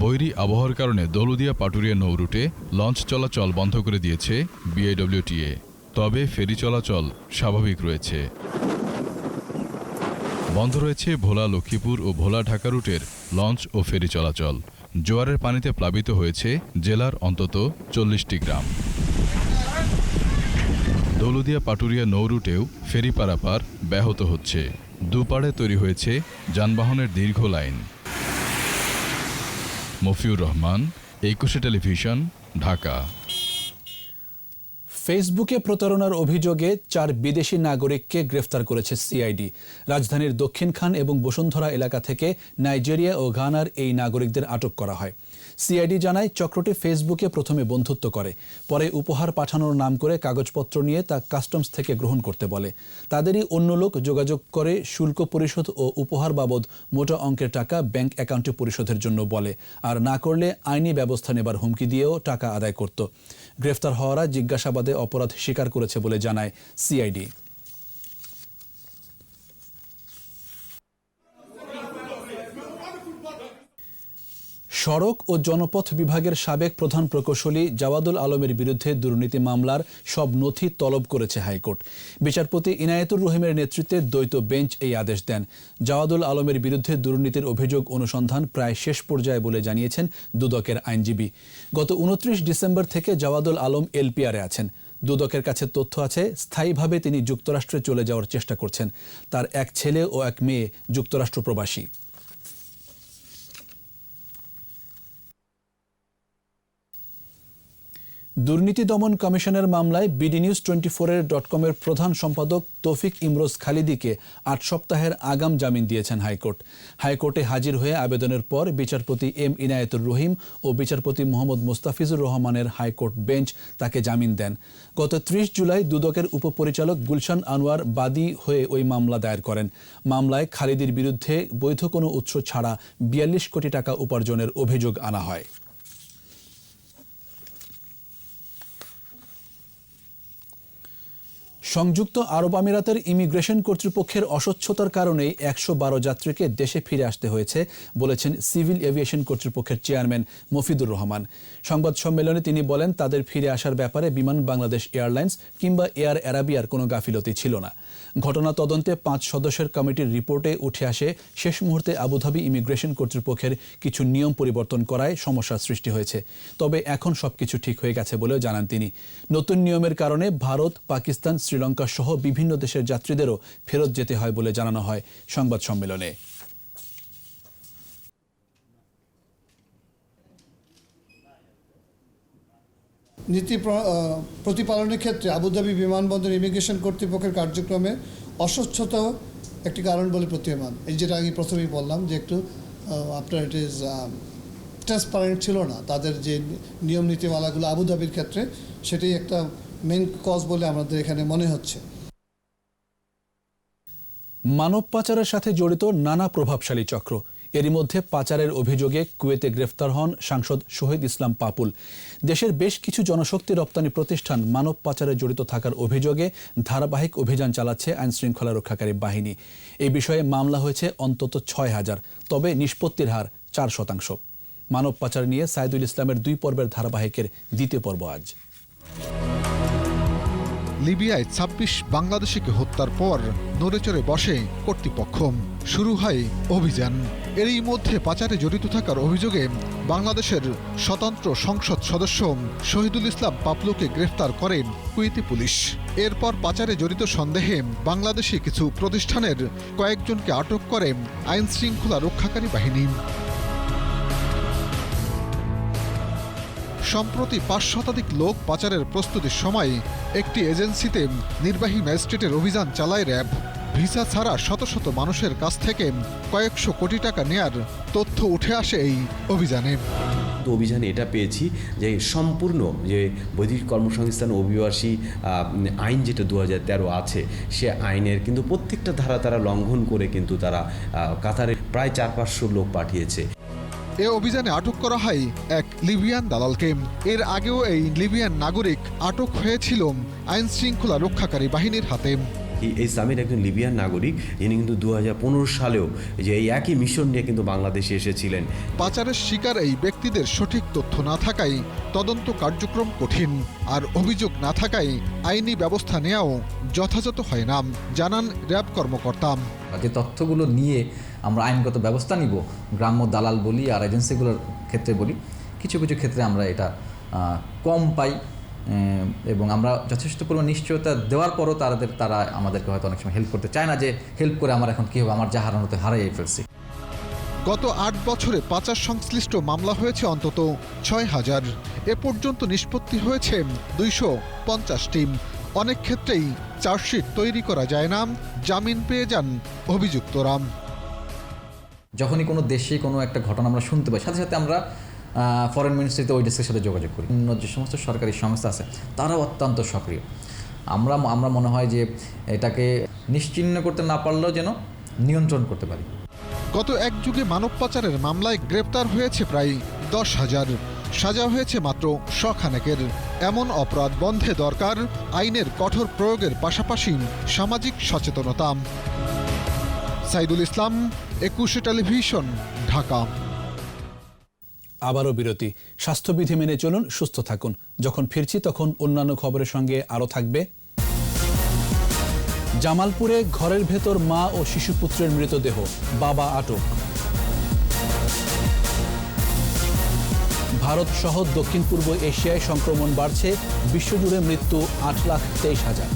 বৈরী আবহাওয়ার কারণে দৌলতদিয়া পাটুরিয়া নৌ রুটে লঞ্চ চলাচল বন্ধ করে দিয়েছে BIWTA। তবে ফেরি চলাচল স্বাভাবিক রয়েছে। বন্ধ রয়েছে ভোলা লক্ষ্মীপুর ও ভোলা ঢাকা রুটের লঞ্চ ও ফেরি চলাচল। জোয়ারের পানিতে প্লাবিত হয়েছে জেলার অন্তত 40টি গ্রাম। দৌলতদিয়া পাটুরিয়া নৌ রুটেও ফেরি পারাপার ব্যাহত হচ্ছে। দুপাড়ে তৈরি হয়েছে যানবাহনের দীর্ঘ লাইন। মফিউর রহমান, 21 টেলিভিশন, ঢাকা। ফেসবুকে প্রতারণার অভিযোগে 4 বিদেশি নাগরিককে গ্রেফতার করেছে সিআইডি। রাজধানীর দক্ষিণখান এবং বসুন্ধরা এলাকা থেকে নাইজেরিয়া ও ঘানার এই নাগরিকদের আটক করা হয়। সিআইডি জানায় চক্রটি ফেসবুকে প্রথমে বন্ধুত্ব করে, পরে উপহার পাঠানোর নাম করে কাগজপত্র নিয়ে তা কাস্টমস থেকে গ্রহণ করতে বলে। তাদেরই অন্য লোক যোগাযোগ করে শুল্ক পরিশোধ ও উপহার বাবদ মোটা অঙ্কের টাকা ব্যাংক অ্যাকাউন্টে পরিশোধের জন্য বলে, আর না করলে আইনি ব্যবস্থা নেবার হুমকি দিয়েও টাকা আদায় করত। গ্রেফতার হওয়ারা জিজ্ঞাসাবাদে অপরাধ স্বীকার করেছে বলে জানায় সিআইডি। সড়ক ও জনপথ বিভাগের সাবেক প্রধান প্রকৌশলী জাওয়াদুল আলমের বিরুদ্ধে দুর্নীতি মামলার সব নথি তলব করেছে হাইকোর্ট। বিচারপতি ইনায়েতুর রহিমের নেতৃত্বে দ্বৈত বেঞ্চ এই আদেশ দেন। জাওয়াদুল আলমের বিরুদ্ধে দুর্নীতির অভিযোগ অনুসন্ধান প্রায় শেষ পর্যায়ে বলে জানিয়েছেন দুদকের আইনজীবী। গত 29 ডিসেম্বর থেকে জাওয়াদুল আলম এলপিআরে আছেন। দুদকের কাছে তথ্য আছে স্থায়ীভাবে তিনি যুক্তরাষ্ট্রে চলে যাওয়ার চেষ্টা করছেন। তার এক ছেলে ও এক মেয়ে যুক্তরাষ্ট্র প্রবাসী। দুর্নীতি দমন কমিশনের মামলায় বিডি নিউজ 24-এর .com-এর প্রধান সম্পাদক তৌফিক ইমরোজ খালিদিকে 8 সপ্তাহের আগাম জামিন দিয়েছেন হাইকোর্ট। হাইকোর্টে হাজির হয়ে আবেদনের পর বিচারপতি এম ইনায়েতুর রহিম ও বিচারপতি মোহাম্মদ মোস্তাফিজুর রহমানের হাইকোর্ট বেঞ্চ তাকে জামিন দেন। গত 30 জুলাই দুদকের উপপরিচালক গুলশান আনোয়ার বাদী হয়ে ওই মামলা দায়ের করেন। মামলায় খালিদির বিরুদ্ধে বৈধ কোনো উৎস ছাড়া 42 কোটি টাকা উপার্জনের অভিযোগ আনা হয়। সংযুক্ত আরব আমিরাতের ইমিগ্রেশন কর্তৃপক্ষের অস্বচ্ছতার কারণেই 112 যাত্রীকে দেশে ফিরে আসতে হয়েছে বলেছেন সিভিল এভিয়েশন কর্তৃপক্ষের চেয়ারম্যান মফিদুর রহমান। সংবাদ সম্মেলনে তিনি বলেন, তাদের ফিরে আসার ব্যাপারে বিমান বাংলাদেশ এয়ারলাইন্স কিংবা এয়ার অ্যারাবিয়ার কোনো গাফিলতি ছিল না। ঘটনা তদন্তে 5 সদস্যের কমিটির রিপোর্টে উঠে আসে শেষ মুহূর্তে আবুধাবি ইমিগ্রেশন কর্তৃপক্ষের কিছু নিয়ম পরিবর্তন করায় সমস্যার সৃষ্টি হয়েছে। তবে এখন সবকিছু ঠিক হয়ে গেছে বলেও জানান তিনি। নতুন নিয়মের কারণে ভারত, পাকিস্তান, শ্রীলঙ্কা সহ বিভিন্ন দেশের যাত্রীদেরও ফেরত যেতে হয় বলে জানানো হয় সংবাদ সম্মেলনে। নীতি প্রতিপালনের ক্ষেত্রে আবুধাবি বিমানবন্দর ইমিগ্রেশন কর্তৃপক্ষের কার্যক্রমে অস্বচ্ছতা একটি কারণ বলে প্রতীয়মান। এই যেটা আমি প্রথমেই বললাম যে একটু আপনার ইট ইজ ট্রান্সপারেন্ট ছিল না তাদের যে নিয়ম নীতিমালাগুলো আবুধাবির ক্ষেত্রে, সেটাই একটা মেইন কজ বলে আমাদের এখানে মনে হচ্ছে। মানব পাচারের সাথে জড়িত নানা প্রভাবশালী চক্র। এরই মধ্যে পাচারের অভিযোগে কুয়েতে গ্রেফতার হন সাংসদ শহীদ ইসলাম পাপুল। দেশের বেশ কিছু জনশক্তি রপ্তানি প্রতিষ্ঠান মানব পাচারে জড়িত থাকার অভিযোগে ধারাবাহিক অভিযান চালাচ্ছে আইনশৃঙ্খলা রক্ষাকারী বাহিনী। এই বিষয়ে মামলা হয়েছে অন্তত 6000, তবে নিষ্পত্তির হার 4%। মানব পাচার নিয়ে সাইদুল ইসলামের 2 পর্বের ধারাবাহিকের দ্বিতীয় পর্ব আজ। লিবিয়ায় 26 বাংলাদেশিকে হত্যার পর নড়েচড়ে বসে কর্তৃপক্ষ। শুরু হয় অভিযান। এরই মধ্যে পাচারে জড়িত থাকার অভিযোগে বাংলাদেশের স্বতন্ত্র সংসদ সদস্য শহীদুল ইসলাম পাপলুকে গ্রেফতার করেন কুয়েতি পুলিশ। এরপর পাচারে জড়িত সন্দেহে বাংলাদেশি কিছু প্রতিষ্ঠানের কয়েকজনকে আটক করে আইনশৃঙ্খলা রক্ষাকারী বাহিনী। সম্প্রতি 5 শতাধিক লোক পাচারের প্রস্তুতির সময় একটি এজেন্সিতে নির্বাহী ম্যাজিস্ট্রেটের অভিযান চালায় র্যাব। ভিসা ছাড়া শত শত মানুষের কাছ থেকে কয়েকশো কোটি টাকা নেয়ার তথ্য উঠে আসে এই অভিযানে। অভিযানে এটা পেয়েছি যে সম্পূর্ণ যে বৈদেশিক কর্মসংস্থান অভিবাসী আইন যেটা 2013 আছে, সে আইনের কিন্তু প্রত্যেকটা ধারা তারা লঙ্ঘন করে কিন্তু তারা কাতারে প্রায় 400-500 লোক পাঠিয়েছে। এ অভিযানে আটক করা হয় এক লিবিয়ান দালালকে। এর আগেও এই লিবিয়ান নাগরিক আটক হয়েছিল আইনশৃঙ্খলা রক্ষাকারী বাহিনীর হাতে। এই সামির একজন লিবিয়ান নাগরিক, যিনি কিন্তু 2015 সালেও যে এই একই মিশন নিয়ে কিন্তু বাংলাদেশে এসেছিলেন। পাচারের শিকার এই ব্যক্তিদের সঠিক তথ্য না থাকায় তদন্ত কার্যক্রম কঠিন, আর অভিযোগ না থাকায় আইনি ব্যবস্থা নেওয়াও যথাযথ হয় না, জানান র্যাব কর্মকর্তা। যে তথ্যগুলো নিয়ে আমরা আইনগত ব্যবস্থা নিব, গ্রাম্য দালাল বলি আর এজেন্সিগুলোর ক্ষেত্রে বলি, কিছু কিছু ক্ষেত্রে আমরা এটা কম পাই এবং আমরা যথেষ্ট পরিমাণ নিশ্চয়তা দেওয়ার পরও তারা আমাদেরকে হয়তো অনেক সময় হেল্প করতে চায় না, যে হেল্প করে আমার এখন কী হবে, আমার যা হারানোতে হারিয়ে ফেলছি। গত 8 বছরে পাচার সংশ্লিষ্ট মামলা হয়েছে অন্তত 6000। এ পর্যন্ত নিষ্পত্তি হয়েছে 250টি। অনেক ক্ষেত্রেই চার্জশিট তৈরি করা যায় না, জামিন পেয়ে যান অভিযুক্তরা। যখনই কোনো দেশে কোনো একটা ঘটনা আমরা শুনতে পাই, সাথে সাথে আমরা ফরেন মিনিস্ট্রিতে ওই ডেস্কের সাথে যোগাযোগ করি। অন্য যে সমস্ত সরকারি সংস্থা আছে তারাও অত্যন্ত সক্রিয়। আমরা মনে হয় যে এটাকে নিশ্চিহ্ন করতে না পারলেও যেন নিয়ন্ত্রণ করতে পারি। গত এক যুগে মানব পাচারের মামলায় গ্রেপ্তার হয়েছে প্রায় 10,000, সাজা হয়েছে মাত্র 100 খানেকের। এমন অপরাধ বন্ধে দরকার আইনের কঠোর প্রয়োগের পাশাপাশি সামাজিক সচেতনতা। সাইদুল ইসলাম, 21 টেলিভিশন, ঢাকা। আবারও বিরতি। স্বাস্থ্যবিধি মেনে চলুন, সুস্থ থাকুন। যখন ফিরছি তখন অন্যান্য খবরের সঙ্গে আরও থাকবে। জামালপুরে ঘরের ভেতর মা ও শিশুপুত্রের মৃতদেহ, বাবা আটক। ভারত সহ দক্ষিণ পূর্ব এশিয়ায় সংক্রমণ বাড়ছে, বিশ্বজুড়ে মৃত্যু 8,23,000।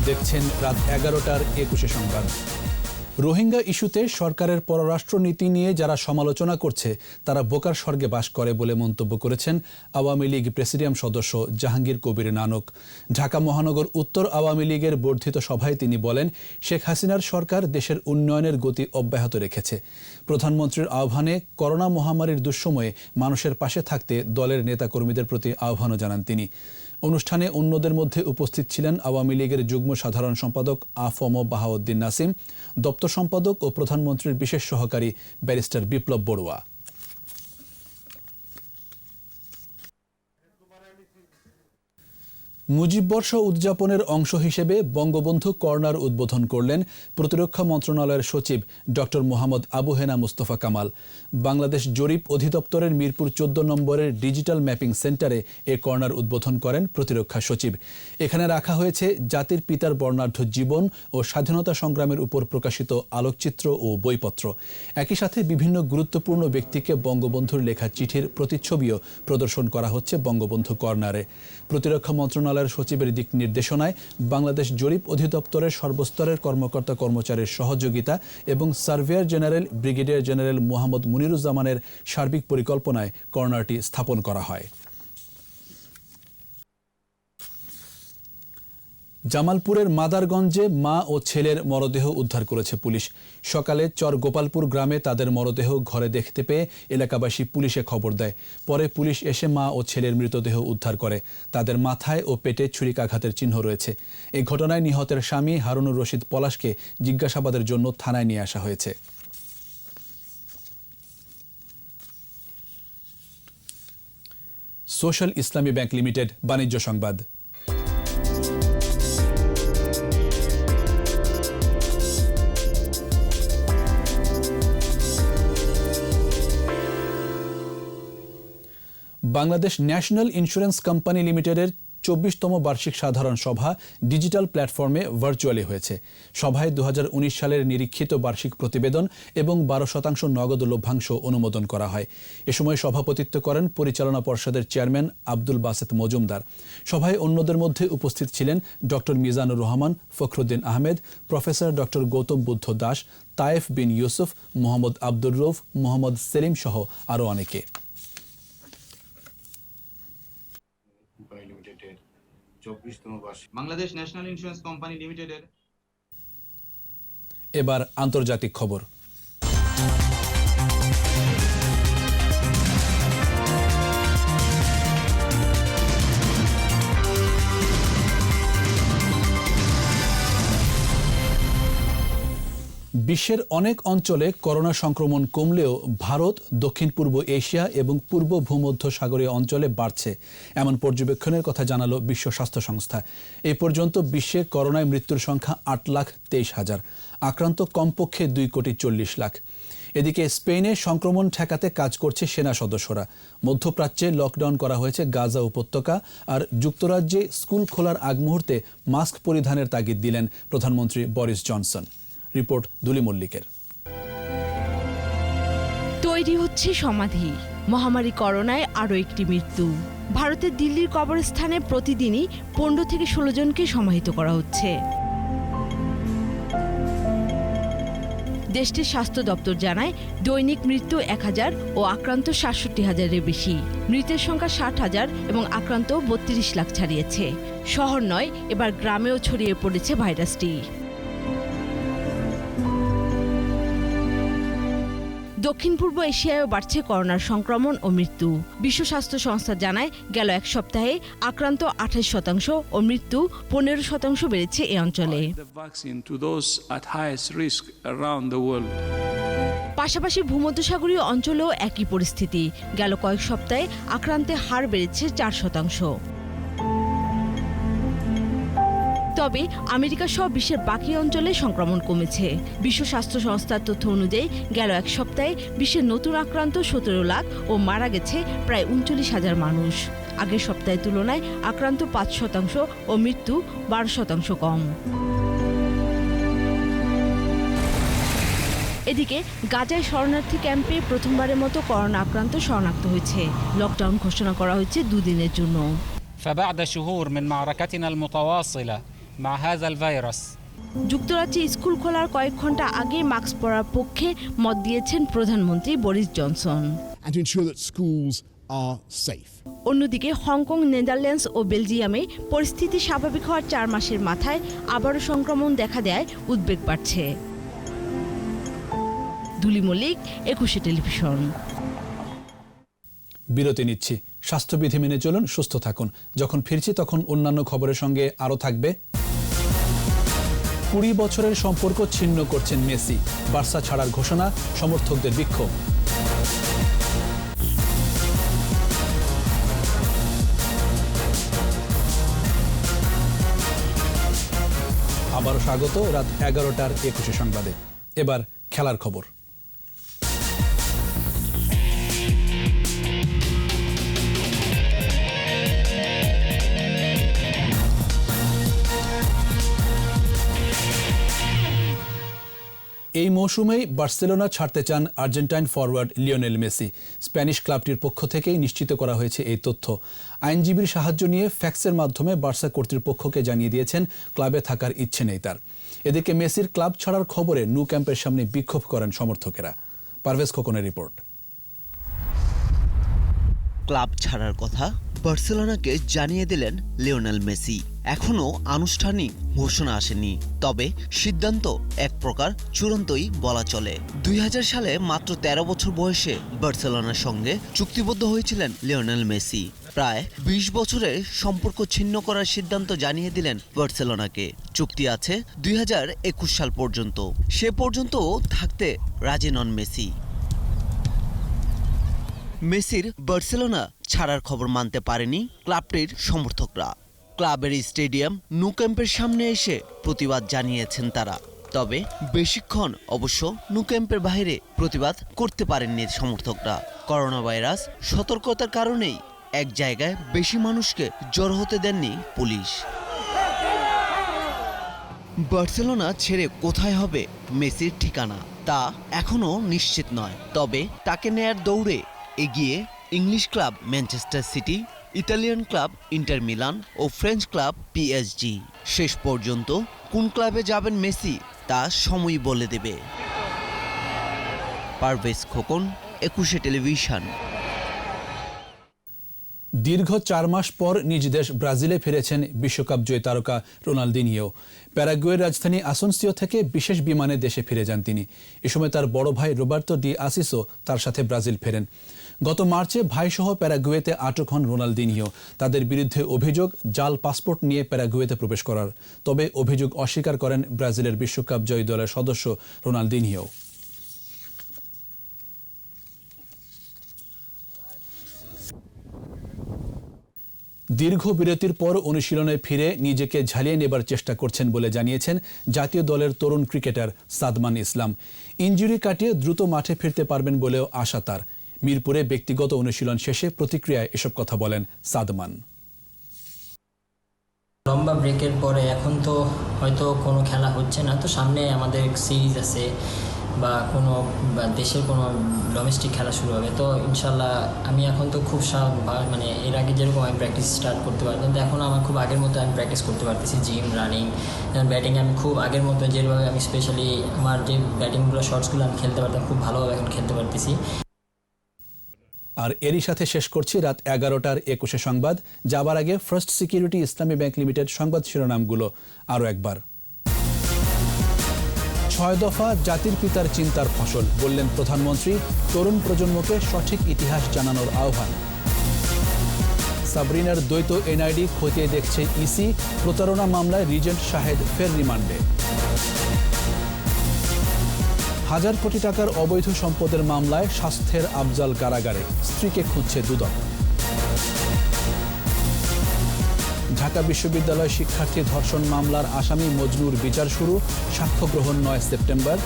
দেখছেন দেখছেন রাত 11টার 21 সংবাদ। রোহিঙ্গা ইস্যুতে সরকারের পররাষ্ট্র নীতি নিয়ে যারা সমালোচনা করছে তারা বোকার স্বর্গে বাস করে বলে মন্তব্য করেছেন আওয়ামী লীগ প্রেসিডিয়াম সদস্য জাহাঙ্গীর কবির নানক। ঢাকা মহানগর উত্তর আওয়ামী লীগের বর্ধিত সভায় তিনি বলেন, শেখ হাসিনার সরকার দেশের উন্নয়নের গতি অব্যাহত রেখেছে। প্রধানমন্ত্রীর আহ্বানে করোনা মহামারীর দুঃসময়ে মানুষের পাশে থাকতে দলের নেতাকর্মীদের প্রতি আহ্বানও জানান তিনি। অনুষ্ঠানে অন্যদের মধ্যে উপস্থিত ছিলেন আওয়ামী লীগের যুগ্ম সাধারণ সম্পাদক আ.ফ.ম. বাহাউদ্দিন নাসিম, দপ্তর সম্পাদক ও প্রধানমন্ত্রীর বিশেষ সহকারী ব্যারিস্টার বিপ্লব বড়ুয়া। মুজিব বর্ষ উদযাপনের অংশ হিসেবে বঙ্গবন্ধু কর্নার উদ্বোধন করলেন প্রতিরক্ষা মন্ত্রণালয়ের সচিব ডক্টর মোহাম্মদ আবু হেনা মুস্তফা কামাল। বাংলাদেশ জরিপ অধিদপ্তরের মিরপুর 14 নম্বরের ডিজিটাল ম্যাপিং সেন্টারে এ কর্নার উদ্বোধন করেন প্রতিরক্ষা সচিব। এখানে রাখা হয়েছে জাতির পিতার বর্ণাঢ্য জীবন ও স্বাধীনতা সংগ্রামের উপর প্রকাশিত আলোকচিত্র ও বইপত্র। একই সাথে বিভিন্ন গুরুত্বপূর্ণ ব্যক্তিকে বঙ্গবন্ধুর লেখা চিঠির প্রতিচ্ছবিও প্রদর্শন করা হচ্ছে বঙ্গবন্ধু কর্নারে। প্রতিরক্ষা মন্ত্রণালয়ের সচিবের দিক নির্দেশনায় বাংলাদেশ জরিপ অধিদপ্তরের সর্বস্তরের কর্মকর্তা কর্মচারীর সহযোগিতা এবং surveyor general brigadier general Mohammad মুনিরুজ্জামানের সার্বিক পরিকল্পনায় কর্নারটি স্থাপন করা হয়। জামালপুরের মাদারগঞ্জে মা ও ছেলের মরদেহ উদ্ধার করেছে পুলিশ। সকালে চর গোপালপুর গ্রামে তাদের মরদেহ ঘরে দেখতে পেয়ে এলাকাবাসী পুলিশে খবর দেয়। পরে পুলিশ এসে মা ও ছেলের মৃতদেহ উদ্ধার করে। তাদের মাথায় ও পেটে ছুরিকাঘাতের চিহ্ন রয়েছে। এই ঘটনায় নিহতের স্বামী হারুনুর রশিদ পলাশকে জিজ্ঞাসাবাদের জন্য থানায় নিয়ে আসা হয়েছে। সোশ্যাল ইসলামী ব্যাংক লিমিটেড বাণিজ্য সংবাদ। বাংলাদেশ ন্যাশনাল ইন্স্যুরেন্স কোম্পানি লিমিটেডের 24তম বার্ষিক সাধারণ সভা ডিজিটাল প্ল্যাটফর্মে ভার্চুয়ালি হয়েছে। সভায় 2019 সালের নিরীক্ষিত বার্ষিক প্রতিবেদন এবং 12% নগদ লভ্যাংশ অনুমোদন করা হয়। এ সময় সভাপতিত্ব করেন পরিচালনা পর্ষদের চেয়ারম্যান আব্দুল বাসেত মজুমদার। সভায় অন্যদের মধ্যে উপস্থিত ছিলেন doctor Mizanur Rahman, Fakhruddin Ahmed, professor doctor Gautam Buddha Das, Tayef bin Yusuf, Mohammad Abdur Rauf, Mohammad Selim সহ আরও অনেকে। বাংলাদেশ ন্যাশনাল ইন্স্যুরেন্স কোম্পানি লিমিটেডের। এবার আন্তর্জাতিক খবর। বিশ্বের অনেক অঞ্চলে করোনা সংক্রমণ কমলেও ভারত, দক্ষিণ পূর্ব এশিয়া এবং পূর্ব ভূমধ্য সাগরীয় অঞ্চলে বাড়ছে, এমন পর্যবেক্ষণের কথা জানালো বিশ্ব স্বাস্থ্য সংস্থা। এ পর্যন্ত বিশ্বে করোনায় মৃত্যুর সংখ্যা 8,23,000, আক্রান্ত কমপক্ষে 2,40,00,000। এদিকে স্পেনে সংক্রমণ ঠেকাতে কাজ করছে সেনা সদস্যরা। মধ্যপ্রাচ্যে লকডাউন করা হয়েছে গাজা উপত্যকা, আর যুক্তরাজ্যে স্কুল খোলার আগ মুহূর্তে মাস্ক পরিধানের তাগিদ দিলেন প্রধানমন্ত্রী বরিস জনসন। রিপোর্ট দুলি মল্লিকের। তৈরি হচ্ছে সমাধি। মহামারী করোনায় আরও একটি মৃত্যু। ভারতের দিল্লির কবরস্থানে প্রতিদিনই 15 থেকে 16 জনকে সমাহিত করা হচ্ছে। দেশটির স্বাস্থ্য দপ্তর জানায়, দৈনিক মৃত্যু 1000 ও আক্রান্ত 67,000-এর বেশি। মৃতের সংখ্যা 60,000 এবং আক্রান্ত 32 লাখ ছাড়িয়েছে। শহর নয়, এবার গ্রামেও ছড়িয়ে পড়েছে ভাইরাসটি। দক্ষিণ পূর্ব এশিয়ায়ও বাড়ছে করোনার সংক্রমণ ও মৃত্যু। বিশ্ব স্বাস্থ্য সংস্থা জানায়, গেল এক সপ্তাহে আক্রান্ত 28% ও মৃত্যু 15% বেড়েছে এ অঞ্চলে। পাশাপাশি ভূমধ্যসাগরীয় অঞ্চলেও একই পরিস্থিতি। গেল কয়েক সপ্তাহে আক্রান্তের হার বেড়েছে 4%। তবে আমেরিকা সহ বিশ্বের বাকি অঞ্চলে সংক্রমণ কমেছে। বিশ্ব স্বাস্থ্য সংস্থার তথ্য অনুযায়ী গেল এক সপ্তাহে বিশ্বের নতুন আক্রান্ত 17 লাখ ও মারা গেছে প্রায় 39,000 মানুষ। আগের সপ্তাহের তুলনায় আক্রান্ত 5% ও মৃত্যু 12% কম। এদিকে গাজায় শরণার্থী ক্যাম্পে প্রথমবারের মতো করোনা আক্রান্ত শরণাক্ত হয়েছে। লকডাউন ঘোষণা করা হয়েছে 2 দিনের জন্য। فبعد شهور من معركتنا المتواصلة مع هذا الفيروس যুক্তরাজ্যে স্কুল খোলার কয়েক ঘন্টা আগে মাস্ক পরার পক্ষে মত দিয়েছেন প্রধানমন্ত্রী Boris Johnson. And to ensure that schools are safe. অন্যদিকে হংকং, নেদারল্যান্ডস ও বেলজিয়ামে পরিস্থিতি স্বাভাবিক হওয়ার 4 মাসের মাথায় আবারও সংক্রমণ দেখা দেয় উদ্বেগ বাড়ছে। দুলি মল্লিক, 21 টেলিভিশন। বিরতি নিচ্ছি। স্বাস্থ্যবিধি মেনে চলুন, সুস্থ থাকুন। যখন ফিরছি তখন অন্যান্য খবরের সঙ্গে আরও থাকবে 20 বছরের সম্পর্ক ছিন্ন করছেন মেসি, বার্সা ছাড়ার ঘোষণা, সমর্থকদের বিক্ষোভ। আবারও স্বাগত রাত 11টার 21 সংবাদে। এবার খেলার খবর। এই মৌসুমেই বার্সেলোনা ছাড়তে চান Argentine forward Lionel Messi. Spanish ক্লাবটির পক্ষ থেকেই নিশ্চিত করা হয়েছে এই তথ্য। আইনজীবীর সাহায্য নিয়ে ফ্যাক্সের মাধ্যমে বার্সা কর্তৃপক্ষকে জানিয়ে দিয়েছেন ক্লাবে থাকার ইচ্ছে নেই তার। এদিকে মেসির ক্লাব ছাড়ার খবরে ন্যু ক্যাম্পের সামনে বিক্ষোভ করেন সমর্থকেরা। পারভেজ খোকনের রিপোর্ট। ক্লাব ছাড়ার কথা বার্সেলোনাকে জানিয়ে দিলেন লিওনেল মেসি। এখনো আনুষ্ঠানিক ঘোষণা আসেনি, তবে সিদ্ধান্ত এক প্রকার চূড়ান্তই বলা চলে। 2000 সালে মাত্র 13 বছর বয়সে বার্সেলোনার সঙ্গে চুক্তিবদ্ধ হয়েছিলেন লিওনেল মেসি। প্রায় 20 বছরের সম্পর্ক ছিন্ন করার সিদ্ধান্ত জানিয়ে দিলেন বার্সেলোনাকে। চুক্তি আছে 2021 সাল পর্যন্ত। সে পর্যন্ত থাকতে রাজি নন মেসি। মেসির বার্সেলোনা ছাড়ার খবর মানতে পারেনি ক্লাবটির সমর্থকরা। ক্লাবের স্টেডিয়াম ন্যু ক্যাম্পের সামনে এসে প্রতিবাদ জানিয়েছেন তারা। তবে বেশিক্ষণ অবশ্য ন্যু ক্যাম্পের বাইরে প্রতিবাদ করতে পারেননি সমর্থকরা। করোনা ভাইরাস সতর্কতার কারণেই এক জায়গায় বেশি মানুষকে জড়ো হতে দেননি পুলিশ। বার্সেলোনা ছেড়ে কোথায় হবে মেসির ঠিকানা তা এখনও নিশ্চিত নয়। তবে তাকে নেয়ার দৌড়ে এগিয়ে English club Manchester City, Italian club Inter Milan ও ফ্রেঞ্চ ক্লাব পিএসজি। শেষ পর্যন্ত কোন ক্লাবে যাবেন মেসি তা সময় বলে দেবে। পারভেজ খোকন, 21 টেলিভিশন। দীর্ঘ 4 মাস পর নিজ দেশ ব্রাজিলে ফিরেছেন বিশ্বকাপ জয়ী তারকা রোনালদিনিও। প্যারাগুয়ের রাজধানী আসনসিও থেকে বিশেষ বিমানে দেশে ফিরে যান তিনি। এ সময় তার বড় ভাই রোবার্তো ডি আসিসো তার সাথে ব্রাজিল ফেরেন। গত মার্চে ভাইসহ প্যারাগুয়েতে আটক হন রোনালদিনিও। তাদের বিরুদ্ধে অভিযোগ জাল পাসপোর্ট নিয়ে প্যারাগুয়েতে প্রবেশ করার। তবে অভিযোগ অস্বীকার করেন ব্রাজিলের বিশ্বকাপ জয়ী দলের সদস্য রোনালদিনিও। দীর্ঘ বিরতির পর অনুশীলনে ফিরে নিজেকে ঝালিয়ে নেবার চেষ্টা করছেন বলে জানিয়েছেন জাতীয় দলের তরুণ ক্রিকেটার সাদমান ইসলাম। ইনজুরি কাটিয়ে দ্রুত মাঠে ফিরতে পারবেন বলেও আশা তার। মিরপুরে ব্যক্তিগত অনুশীলন শেষে প্রতিক্রিয়ায় এসব কথা বলেন সাদমান। লম্বা ব্রেকের পরে এখন তো হয়তো কোনো খেলা হচ্ছে না, তো সামনে আমাদের সিরিজ আছে বা কোনো দেশের কোনো ডোমেস্টিক খেলা শুরু হবে, তো ইনশাল্লাহ আমি এখন তো খুব মানে এর আগে যেরকম আমি প্র্যাকটিস স্টার্ট করতে পারতাম, তো এখন আমার খুব আগের মতো আমি প্র্যাকটিস করতে পারতেছি। জিম, রানিং, ব্যাটিং আমি খুব আগের মতো যেভাবে আমি স্পেশালি আমার যে ব্যাটিংগুলো শর্টসগুলো আমি খেলতে পারতাম খুব ভালোভাবে এখন খেলতে পারতেছি। আর এরই সাথে শেষ করছি রাত 11টার 21 সংবাদ। যাবার আগে ফার্স্ট সিকিউরিটি ইসলামী ব্যাংক লিমিটেড সংবাদ শিরোনামগুলো আরও একবার। 6 দফা জাতির পিতার চিন্তার ফসল, বললেন প্রধানমন্ত্রী। তরুণ প্রজন্মকে সঠিক ইতিহাস জানানোর আহ্বান। সাবরিনার দ্বৈত এনআইডি খতিয়ে দেখছে ইসি। প্রতারণা মামলায় রিজেন্ট শাহেদ ফের রিমান্ডে। 1000 কোটি টাকার অবৈধ সম্পদের মামলায় স্বাস্থ্যের আফজাল কারাগারে, স্ত্রীকে খুঁজছে দুদক। ঢাকা বিশ্ববিদ্যালয় শিক্ষার্থী ধর্ষণ মামলার আসামি মজনুর বিচার শুরু, সাক্ষ্য গ্রহণ 9 সেপ্টেম্বর।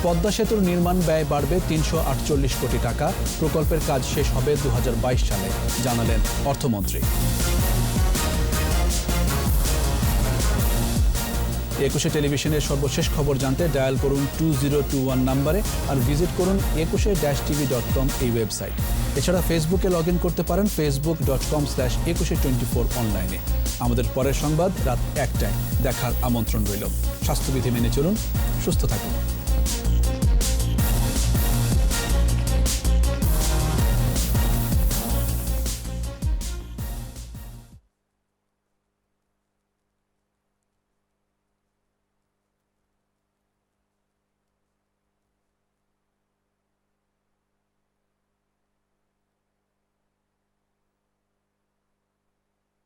পদ্মা সেতুর নির্মাণ ব্যয় বাড়বে 348 কোটি টাকা, প্রকল্পের কাজ শেষ হবে 2022 সালে, জানালেন অর্থমন্ত্রী। 21 টেলিভিশনের সর্বশেষ খবর জানতে ডায়াল করুন 2021 নম্বরে আর ভিজিট করুন 21-tv.com এই ওয়েবসাইট। এছাড়া ফেসবুকে লগ ইন করতে পারেন facebook.com/2124 অনলাইনে। আমাদের পরের সংবাদ রাত ১টায় দেখার আমন্ত্রণ রইল। স্বাস্থ্যবিধি মেনে চলুন, সুস্থ থাকুন।